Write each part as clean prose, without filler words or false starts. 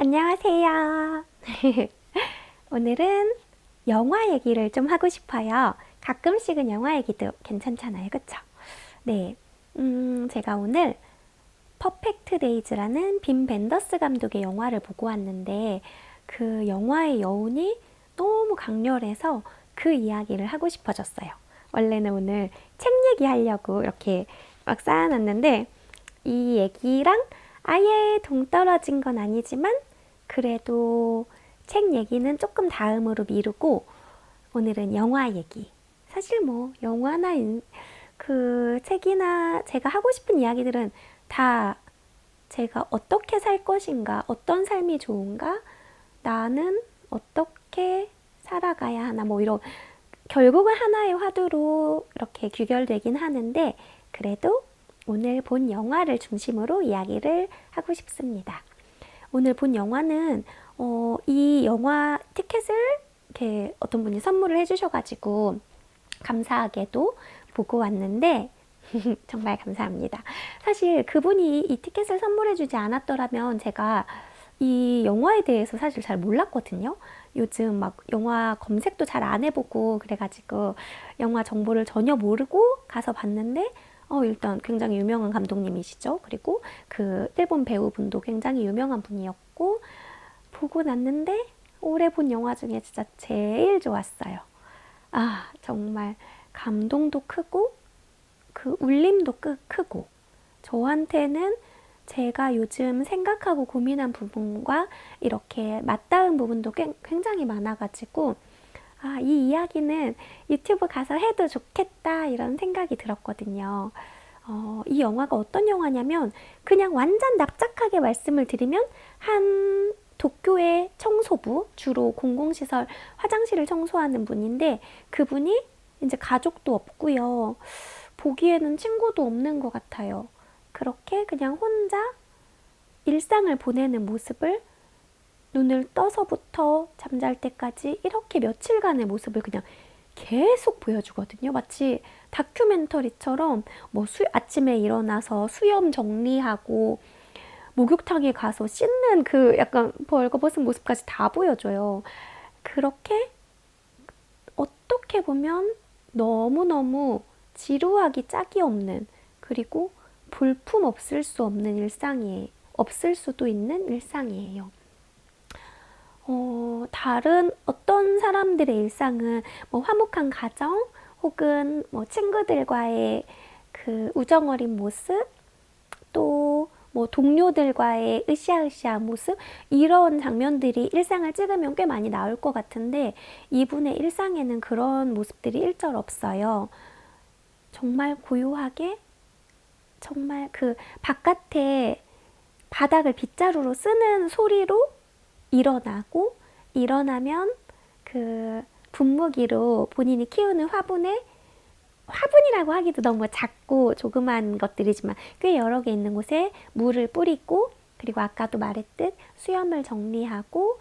안녕하세요. 오늘은 영화 얘기를 좀 하고 싶어요. 가끔씩은 영화 얘기도 괜찮잖아요. 그쵸? 네. 제가 오늘 퍼펙트 데이즈라는 빔 벤더스 감독의 영화를 보고 왔는데 그 영화의 여운이 너무 강렬해서 그 이야기를 하고 싶어졌어요. 원래는 오늘 책 얘기하려고 이렇게 막 쌓아놨는데 이 얘기랑 아예 동떨어진 건 아니지만 그래도 책 얘기는 조금 다음으로 미루고 오늘은 영화 얘기. 사실 뭐 영화나 그 책이나 제가 하고 싶은 이야기들은 다 제가 어떻게 살 것인가, 어떤 삶이 좋은가, 나는 어떻게 살아가야 하나, 뭐 이런 결국은 하나의 화두로 이렇게 규결되긴 하는데 그래도 오늘 본 영화를 중심으로 이야기를 하고 싶습니다. 오늘 본 영화는 이 영화 티켓을 이렇게 어떤 분이 선물을 해주셔가지고 감사하게도 보고 왔는데 정말 감사합니다. 사실 그분이 이 티켓을 선물해주지 않았더라면 제가 이 영화에 대해서 사실 잘 몰랐거든요. 요즘 막 영화 검색도 잘 안 해보고 그래가지고 영화 정보를 전혀 모르고 가서 봤는데 일단 굉장히 유명한 감독님이시죠. 그리고 그 일본 배우분도 굉장히 유명한 분이었고 보고 났는데 올해 본 영화 중에 진짜 제일 좋았어요. 아, 정말 감동도 크고 그 울림도 크고 저한테는 제가 요즘 생각하고 고민한 부분과 이렇게 맞닿은 부분도 굉장히 많아가지고 이 이야기는 유튜브 가서 해도 좋겠다 이런 생각이 들었거든요. 이 영화가 어떤 영화냐면 그냥 완전 납작하게 말씀을 드리면 한 도쿄의 청소부, 주로 공공시설 화장실을 청소하는 분인데 그분이 이제 가족도 없고요. 보기에는 친구도 없는 것 같아요. 그렇게 그냥 혼자 일상을 보내는 모습을 눈을 떠서부터 잠잘 때까지 이렇게 며칠간의 모습을 그냥 계속 보여주거든요. 마치 다큐멘터리처럼 뭐 아침에 일어나서 수염 정리하고 목욕탕에 가서 씻는 그 약간 벌거벗은 모습까지 다 보여줘요. 그렇게 어떻게 보면 너무너무 지루하기 짝이 없는 그리고 볼품 없을 수 없는 일상이에요. 없을 수도 있는 일상이에요. 다른 어떤 사람들의 일상은 뭐 화목한 가정 혹은 뭐 친구들과의 그 우정 어린 모습 또 뭐 동료들과의 으쌰으쌰한 모습 이런 장면들이 일상을 찍으면 꽤 많이 나올 것 같은데 이분의 일상에는 그런 모습들이 일절 없어요. 정말 고요하게 정말 그 바깥에 바닥을 빗자루로 쓰는 소리로 일어나고 일어나면 그 분무기로 본인이 키우는 화분이라고 하기도 너무 작고 조그만 것들이지만 꽤 여러 개 있는 곳에 물을 뿌리고 그리고 아까도 말했듯 수염을 정리하고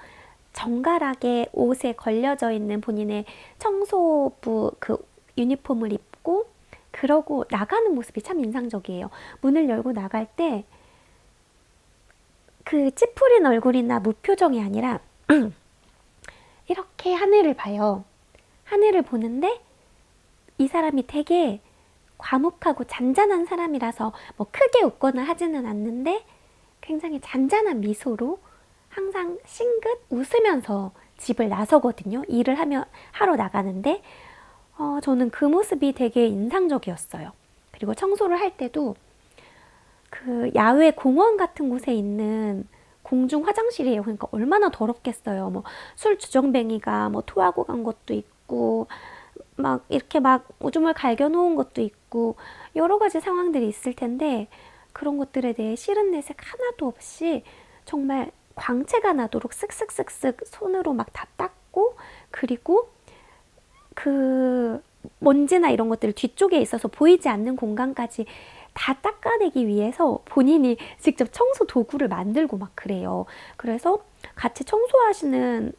정갈하게 옷에 걸려져 있는 본인의 청소부 그 유니폼을 입고 그러고 나가는 모습이 참 인상적이에요. 문을 열고 나갈 때 그 찌푸린 얼굴이나 무표정이 아니라 이렇게 하늘을 봐요. 하늘을 보는데 이 사람이 되게 과묵하고 잔잔한 사람이라서 뭐 크게 웃거나 하지는 않는데 굉장히 잔잔한 미소로 항상 싱긋 웃으면서 집을 나서거든요. 일을 하러 나가는데 저는 그 모습이 되게 인상적이었어요. 그리고 청소를 할 때도 그 야외 공원 같은 곳에 있는 공중 화장실이에요. 그러니까 얼마나 더럽겠어요. 뭐 술 주정뱅이가 뭐 토하고 간 것도 있고 막 이렇게 막 오줌을 갈겨 놓은 것도 있고 여러 가지 상황들이 있을 텐데 그런 것들에 대해 싫은 내색 하나도 없이 정말 광채가 나도록 쓱쓱쓱쓱 손으로 막 다 닦고 그리고 그 먼지나 이런 것들을 뒤쪽에 있어서 보이지 않는 공간까지 다 닦아내기 위해서 본인이 직접 청소 도구를 만들고 막 그래요. 그래서 같이 청소하는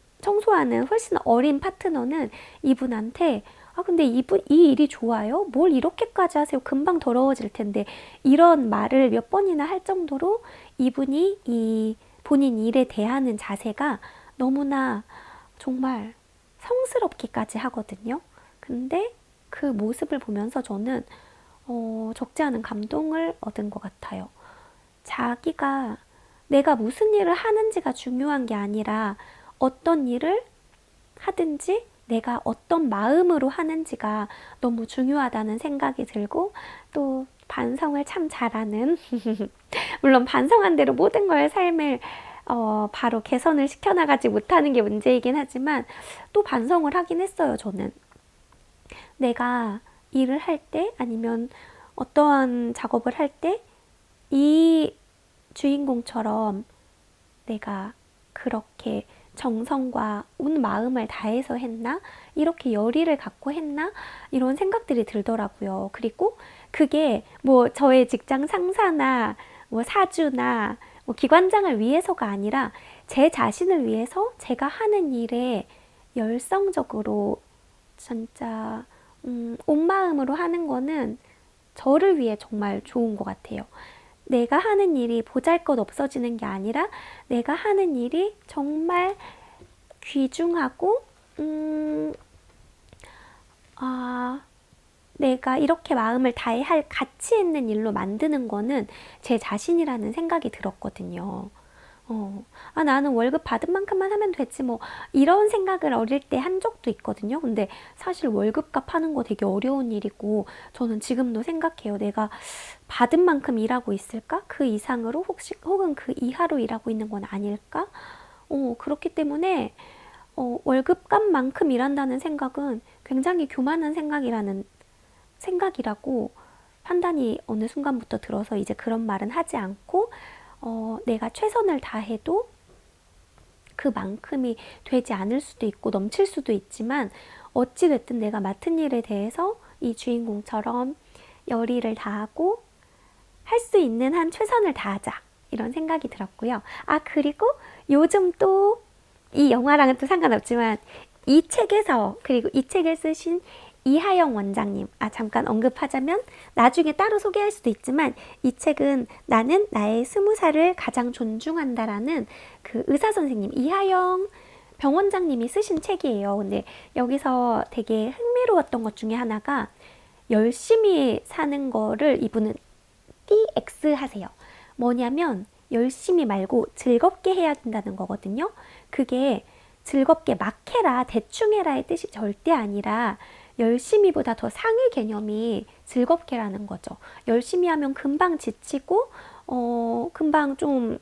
훨씬 어린 파트너는 이분한테 근데 이분 이 일이 좋아요? 뭘 이렇게까지 하세요? 금방 더러워질 텐데 이런 말을 몇 번이나 할 정도로 이분이 이 본인 일에 대하는 자세가 너무나 정말 성스럽기까지 하거든요. 근데 그 모습을 보면서 저는 적지 않은 감동을 얻은 것 같아요. 자기가 내가 무슨 일을 하는지가 중요한 게 아니라 어떤 일을 하든지 내가 어떤 마음으로 하는지가 너무 중요하다는 생각이 들고 또 반성을 참 잘하는 물론 반성한 대로 모든 걸 삶을 바로 개선을 시켜나가지 못하는 게 문제이긴 하지만 또 반성을 하긴 했어요. 저는 내가 일을 할 때 아니면 어떠한 작업을 할 때 이 주인공처럼 내가 그렇게 정성과 온 마음을 다해서 했나? 이렇게 열의를 갖고 했나? 이런 생각들이 들더라고요. 그리고 그게 뭐 저의 직장 상사나 뭐 사주나 뭐 기관장을 위해서가 아니라 제 자신을 위해서 제가 하는 일에 열성적으로 진짜 온 마음으로 하는 거는 저를 위해 정말 좋은 것 같아요. 내가 하는 일이 보잘것 없어지는 게 아니라 내가 하는 일이 정말 귀중하고 내가 이렇게 마음을 다해 할 가치 있는 일로 만드는 거는 제 자신이라는 생각이 들었거든요. 나는 월급 받은 만큼만 하면 되지 뭐 이런 생각을 어릴 때 한 적도 있거든요. 근데 사실 월급값 하는 거 되게 어려운 일이고 저는 지금도 생각해요. 내가 받은 만큼 일하고 있을까? 그 이상으로 혹은 그 이하로 일하고 있는 건 아닐까? 그렇기 때문에 월급값만큼 일한다는 생각은 굉장히 교만한 생각이라고 판단이 어느 순간부터 들어서 이제 그런 말은 하지 않고 내가 최선을 다해도 그만큼이 되지 않을 수도 있고 넘칠 수도 있지만 어찌됐든 내가 맡은 일에 대해서 이 주인공처럼 열의를 다하고 할 수 있는 한 최선을 다하자 이런 생각이 들었고요. 그리고 요즘 또 이 영화랑은 또 상관없지만 이 책에서 그리고 이 책을 쓰신 이하영 원장님, 잠깐 언급하자면 나중에 따로 소개할 수도 있지만 이 책은 나는 나의 20살을 가장 존중한다라는 그 의사 선생님 이하영 병원장님이 쓰신 책이에요. 근데 여기서 되게 흥미로웠던 것 중에 하나가 열심히 사는 거를 이분은 TX 하세요. 뭐냐면 열심히 말고 즐겁게 해야 된다는 거거든요. 그게 즐겁게 막 해라, 대충 해라의 뜻이 절대 아니라 열심히보다 더 상위 개념이 즐겁게라는 거죠. 열심히 하면 금방 지치고 금방 좀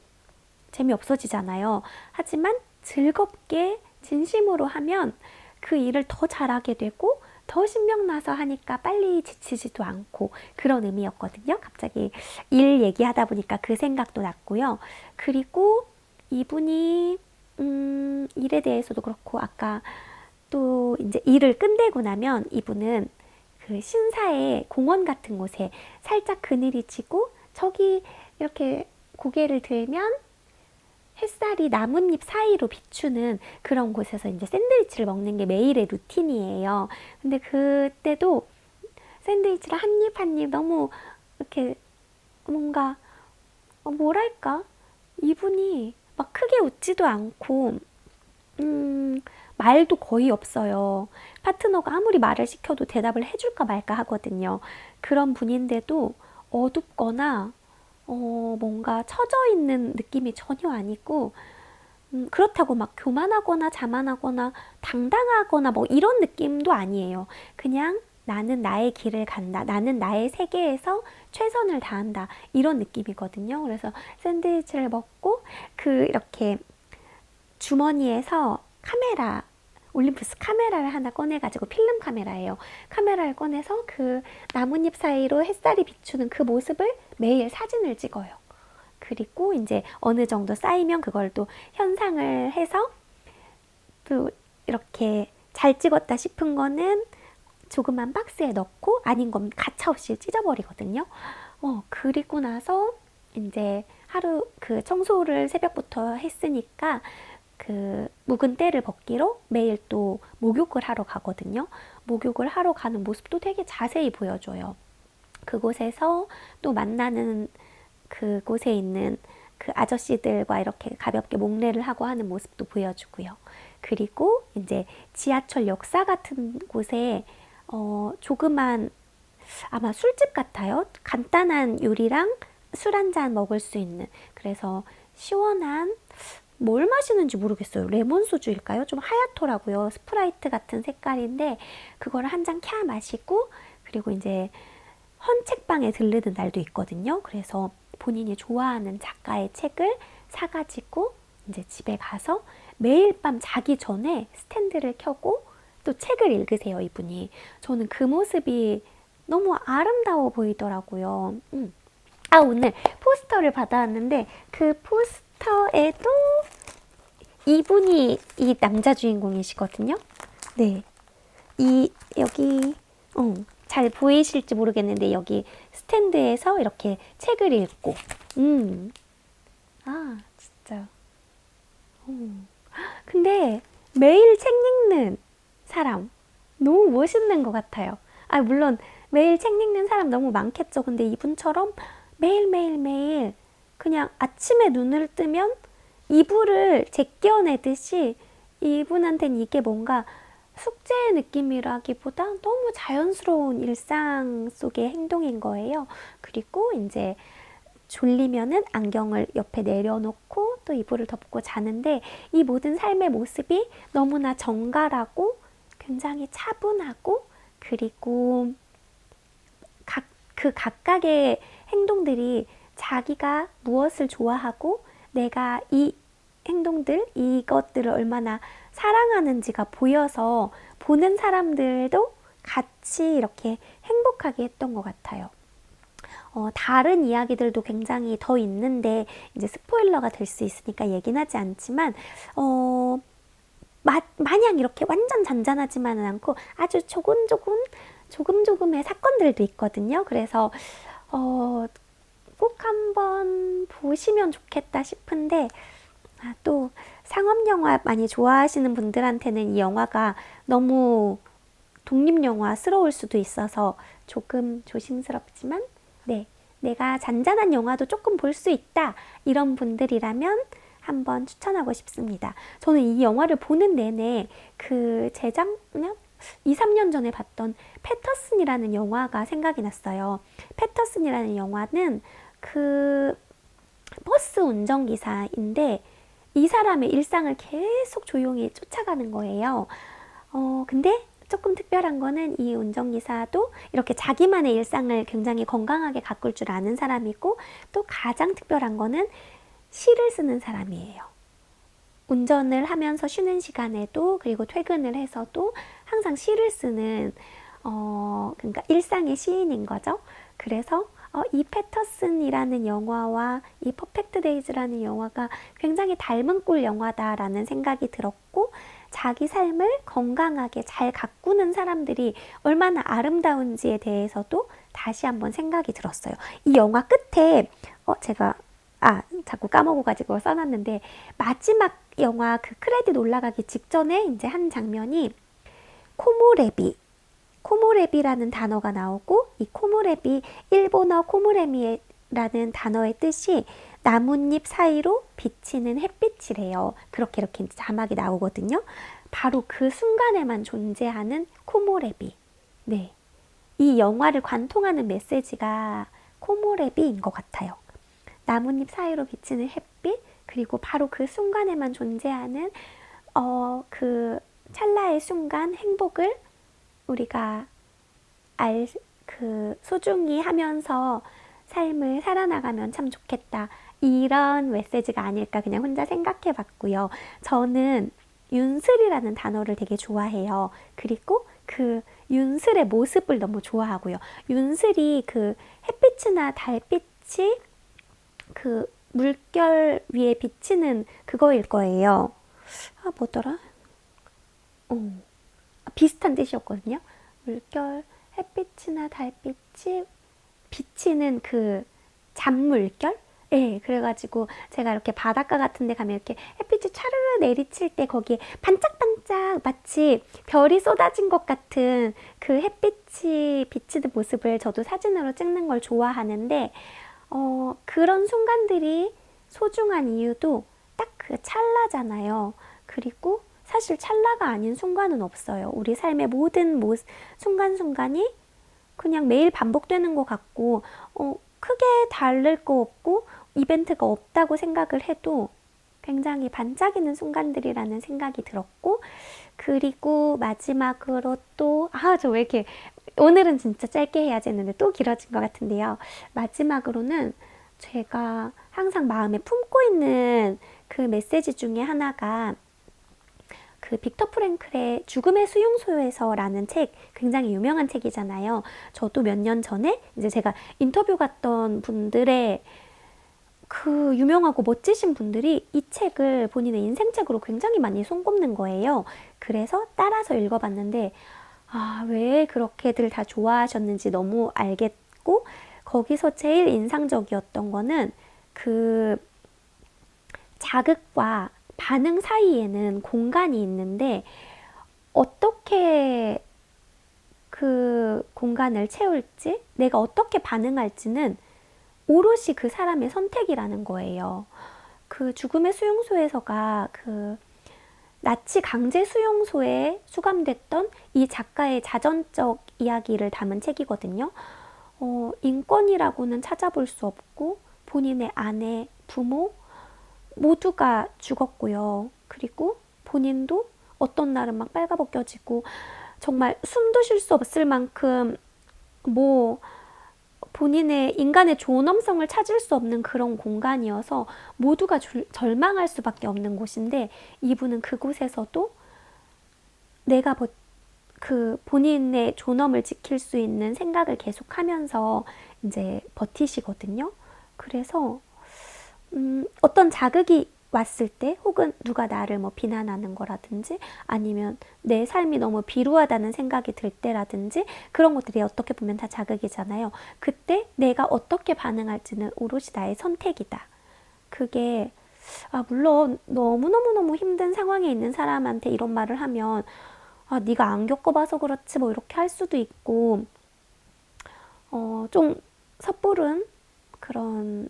재미없어지잖아요. 하지만 즐겁게 진심으로 하면 그 일을 더 잘하게 되고 더 신명나서 하니까 빨리 지치지도 않고 그런 의미였거든요. 갑자기 일 얘기하다 보니까 그 생각도 났고요. 그리고 이분이 일에 대해서도 그렇고 아까 또 이제 일을 끝내고 나면 이분은 그 신사의 공원 같은 곳에 살짝 그늘이 지고 저기 이렇게 고개를 들면 햇살이 나뭇잎 사이로 비추는 그런 곳에서 이제 샌드위치를 먹는 게 매일의 루틴이에요. 근데 그때도 샌드위치를 한 입 한 입 너무 이렇게 뭔가 뭐랄까 이분이 막 크게 웃지도 않고 말도 거의 없어요. 파트너가 아무리 말을 시켜도 대답을 해줄까 말까 하거든요. 그런 분인데도 어둡거나 뭔가 처져 있는 느낌이 전혀 아니고 그렇다고 막 교만하거나 자만하거나 당당하거나 뭐 이런 느낌도 아니에요. 그냥 나는 나의 길을 간다. 나는 나의 세계에서 최선을 다한다. 이런 느낌이거든요. 그래서 샌드위치를 먹고 이렇게 주머니에서 올림푸스 카메라를 하나 꺼내가지고 필름 카메라예요. 카메라를 꺼내서 그 나뭇잎 사이로 햇살이 비추는 그 모습을 매일 사진을 찍어요. 그리고 이제 어느 정도 쌓이면 그걸 또 현상을 해서 또 이렇게 잘 찍었다 싶은 거는 조그만 박스에 넣고 아닌 건 가차없이 찢어버리거든요. 그리고 나서 이제 하루 그 청소를 새벽부터 했으니까 그 묵은 때를 벗기로 매일 또 목욕을 하러 가거든요. 목욕을 하러 가는 모습도 되게 자세히 보여줘요. 그곳에서 또 만나는 그곳에 있는 그 아저씨들과 이렇게 가볍게 목례를 하고 하는 모습도 보여주고요. 그리고 이제 지하철 역사 같은 곳에 조그만 아마 술집 같아요. 간단한 요리랑 술 한 잔 먹을 수 있는, 그래서 시원한, 뭘 마시는지 모르겠어요. 레몬 소주일까요? 좀 하얗더라고요. 스프라이트 같은 색깔인데 그거를 한 잔 캬 마시고, 그리고 이제 헌책방에 들르는 날도 있거든요. 그래서 본인이 좋아하는 작가의 책을 사가지고 이제 집에 가서 매일 밤 자기 전에 스탠드를 켜고 또 책을 읽으세요, 이분이. 저는 그 모습이 너무 아름다워 보이더라고요. 오늘 포스터를 받아왔는데 그 포스터에도 이분이 이 남자 주인공이시거든요. 네. 여기, 잘 보이실지 모르겠는데 여기 스탠드에서 이렇게 책을 읽고, 진짜. 근데 매일 책 읽는 사람 너무 멋있는 것 같아요. 물론 매일 책 읽는 사람 너무 많겠죠. 근데 이분처럼 매일 그냥 아침에 눈을 뜨면 이불을 제껴내듯이 이분한테는 이게 뭔가 숙제의 느낌이라기보다 너무 자연스러운 일상 속의 행동인 거예요. 그리고 이제 졸리면은 안경을 옆에 내려놓고 또 이불을 덮고 자는데, 이 모든 삶의 모습이 너무나 정갈하고 굉장히 차분하고, 그리고 그 각각의 행동들이 자기가 무엇을 좋아하고 내가 이 행동들, 이것들을 얼마나 사랑하는지가 보여서 보는 사람들도 같이 이렇게 행복하게 했던 것 같아요. 다른 이야기들도 굉장히 더 있는데 이제 스포일러가 될 수 있으니까 얘기는 하지 않지만, 마냥 이렇게 완전 잔잔하지만은 않고 아주 조금조금의 사건들도 있거든요. 그래서 꼭 한번 보시면 좋겠다 싶은데, 또 상업영화 많이 좋아하시는 분들한테는 이 영화가 너무 독립영화스러울 수도 있어서 조금 조심스럽지만, 네, 내가 잔잔한 영화도 조금 볼 수 있다, 이런 분들이라면 한번 추천하고 싶습니다. 저는 이 영화를 보는 내내 그 재작년? 2, 3년 전에 봤던 패터슨이라는 영화가 생각이 났어요. 패터슨이라는 영화는 그 버스 운전기사인데 이 사람의 일상을 계속 조용히 쫓아가는 거예요. 근데 조금 특별한 거는 이 운전기사도 이렇게 자기만의 일상을 굉장히 건강하게 가꿀 줄 아는 사람이고, 또 가장 특별한 거는 시를 쓰는 사람이에요. 운전을 하면서 쉬는 시간에도, 그리고 퇴근을 해서도 항상 시를 쓰는, 그러니까 일상의 시인인 거죠. 그래서 이 패터슨이라는 영화와 이 퍼펙트 데이즈라는 영화가 굉장히 닮은 꼴 영화다라는 생각이 들었고, 자기 삶을 건강하게 잘 가꾸는 사람들이 얼마나 아름다운지에 대해서도 다시 한번 생각이 들었어요. 이 영화 끝에 제가 자꾸 까먹어가지고 써놨는데, 마지막 영화 그 크레딧 올라가기 직전에 이제 한 장면이 코모레비라는 단어가 나오고, 이 코모레비, 일본어 코모레미라는 단어의 뜻이 나뭇잎 사이로 비치는 햇빛이래요. 그렇게 이렇게 자막이 나오거든요. 바로 그 순간에만 존재하는 코모레비. 네, 이 영화를 관통하는 메시지가 코모레비인 것 같아요. 나뭇잎 사이로 비치는 햇빛, 그리고 바로 그 순간에만 존재하는 그 찰나의 순간 행복을 우리가 소중히 하면서 삶을 살아나가면 참 좋겠다, 이런 메시지가 아닐까 그냥 혼자 생각해 봤고요. 저는 윤슬이라는 단어를 되게 좋아해요. 그리고 그 윤슬의 모습을 너무 좋아하고요. 윤슬이 그 햇빛이나 달빛이 그 물결 위에 비치는 그거일 거예요. 뭐더라? 비슷한 뜻이었거든요. 물결, 햇빛이나 달빛이 비치는 그 잔물결? 네, 그래가지고 제가 이렇게 바닷가 같은 데 가면 이렇게 햇빛이 차르르 내리칠 때 거기에 반짝반짝 마치 별이 쏟아진 것 같은 그 햇빛이 비치는 모습을 저도 사진으로 찍는 걸 좋아하는데, 그런 순간들이 소중한 이유도 딱 그 찰나잖아요. 그리고 사실 찰나가 아닌 순간은 없어요. 우리 삶의 모든 순간순간이 그냥 매일 반복되는 것 같고, 크게 다를 거 없고, 이벤트가 없다고 생각을 해도 굉장히 반짝이는 순간들이라는 생각이 들었고, 그리고 마지막으로 또, 저 왜 이렇게, 오늘은 진짜 짧게 해야지 했는데 또 길어진 것 같은데요. 마지막으로는 제가 항상 마음에 품고 있는 그 메시지 중에 하나가 그 빅터 프랭클의 죽음의 수용소에서라는 책, 굉장히 유명한 책이잖아요. 저도 몇 년 전에 이제 제가 인터뷰 갔던 분들의 그 유명하고 멋지신 분들이 이 책을 본인의 인생책으로 굉장히 많이 손꼽는 거예요. 그래서 따라서 읽어봤는데 왜 그렇게들 다 좋아하셨는지 너무 알겠고, 거기서 제일 인상적이었던 거는 그 자극과 반응 사이에는 공간이 있는데 어떻게 그 공간을 채울지, 내가 어떻게 반응할지는 오롯이 그 사람의 선택이라는 거예요. 그 죽음의 수용소에서가 그 나치 강제 수용소에 수감됐던 이 작가의 자전적 이야기를 담은 책이거든요. 인권이라고는 찾아볼 수 없고 본인의 아내, 부모 모두가 죽었고요. 그리고 본인도 어떤 날은 막 빨가벗겨지고 정말 숨도 쉴 수 없을 만큼 본인의 인간의 존엄성을 찾을 수 없는 그런 공간이어서 모두가 절망할 수밖에 없는 곳인데, 이분은 그곳에서도 내가 그 본인의 존엄을 지킬 수 있는 생각을 계속하면서 이제 버티시거든요. 그래서 어떤 자극이 왔을 때, 혹은 누가 나를 비난하는 거라든지, 아니면 내 삶이 너무 비루하다는 생각이 들 때라든지, 그런 것들이 어떻게 보면 다 자극이잖아요. 그때 내가 어떻게 반응할지는 오롯이 나의 선택이다. 그게 물론 너무너무너무 힘든 상황에 있는 사람한테 이런 말을 하면 네가 안 겪어봐서 그렇지 이렇게 할 수도 있고, 좀 섣부른 그런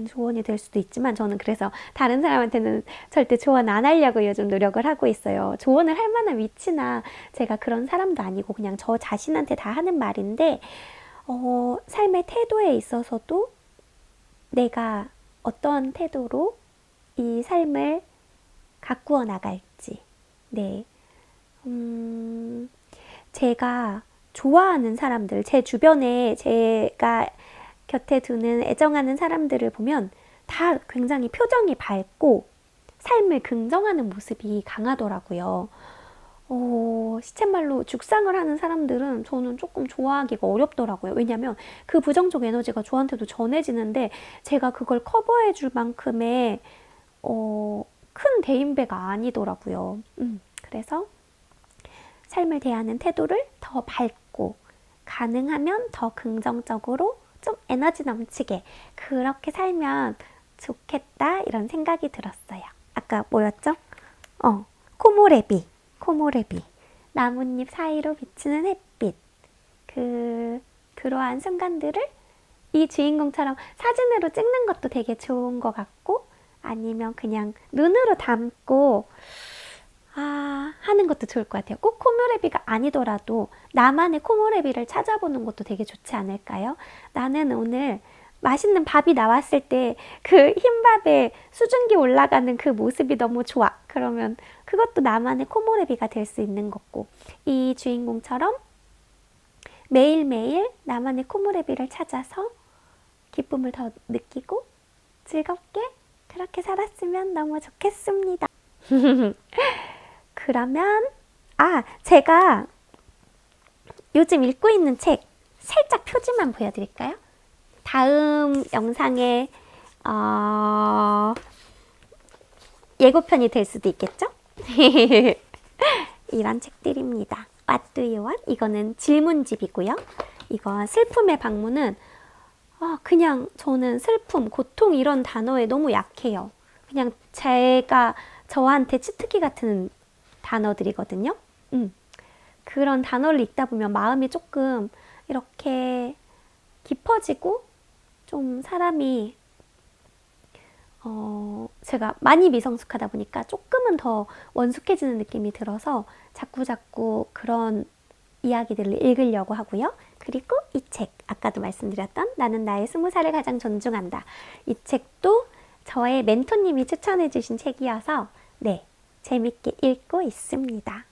조언이 될 수도 있지만, 저는 그래서 다른 사람한테는 절대 조언 안 하려고 요즘 노력을 하고 있어요. 조언을 할 만한 위치나 제가 그런 사람도 아니고 그냥 저 자신한테 다 하는 말인데, 삶의 태도에 있어서도 내가 어떤 태도로 이 삶을 가꾸어 나갈지, 네, 제가 좋아하는 사람들, 제 주변에 제가 곁에 두는 애정하는 사람들을 보면 다 굉장히 표정이 밝고 삶을 긍정하는 모습이 강하더라고요. 시쳇말로 죽상을 하는 사람들은 저는 조금 좋아하기가 어렵더라고요. 왜냐면 그 부정적 에너지가 저한테도 전해지는데 제가 그걸 커버해 줄 만큼의 큰 대인배가 아니더라고요. 그래서 삶을 대하는 태도를 더 밝고, 가능하면 더 긍정적으로 좀 에너지 넘치게 그렇게 살면 좋겠다, 이런 생각이 들었어요. 아까 뭐였죠? 코모레비, 나뭇잎 사이로 비치는 햇빛. 그러한 순간들을 이 주인공처럼 사진으로 찍는 것도 되게 좋은 것 같고, 아니면 그냥 눈으로 담고 하는 것도 좋을 것 같아요. 꼭 코모레비가 아니더라도 나만의 코모레비를 찾아보는 것도 되게 좋지 않을까요? 나는 오늘 맛있는 밥이 나왔을 때 그 흰밥에 수증기 올라가는 그 모습이 너무 좋아. 그러면 그것도 나만의 코모레비가 될 수 있는 거고, 이 주인공처럼 매일매일 나만의 코모레비를 찾아서 기쁨을 더 느끼고 즐겁게 그렇게 살았으면 너무 좋겠습니다. 그러면 제가 요즘 읽고 있는 책 살짝 표지만 보여드릴까요? 다음 영상에 예고편이 될 수도 있겠죠? 이런 책들입니다. What do you want? 이거는 질문집이고요. 이거 슬픔의 방문은 그냥 저는 슬픔, 고통 이런 단어에 너무 약해요. 그냥 제가 저한테 치트키 같은 단어들이거든요. 그런 단어를 읽다 보면 마음이 조금 이렇게 깊어지고 좀 사람이 제가 많이 미성숙하다 보니까 조금은 더 원숙해지는 느낌이 들어서 자꾸자꾸 그런 이야기들을 읽으려고 하고요. 그리고 이 책, 아까도 말씀드렸던 나는 나의 20살을 가장 존중한다. 이 책도 저의 멘토님이 추천해 주신 책이어서 네, 재밌게 읽고 있습니다.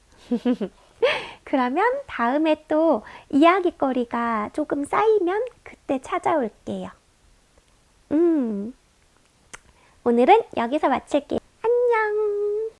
그러면 다음에 또 이야기거리가 조금 쌓이면 그때 찾아올게요. 오늘은 여기서 마칠게요.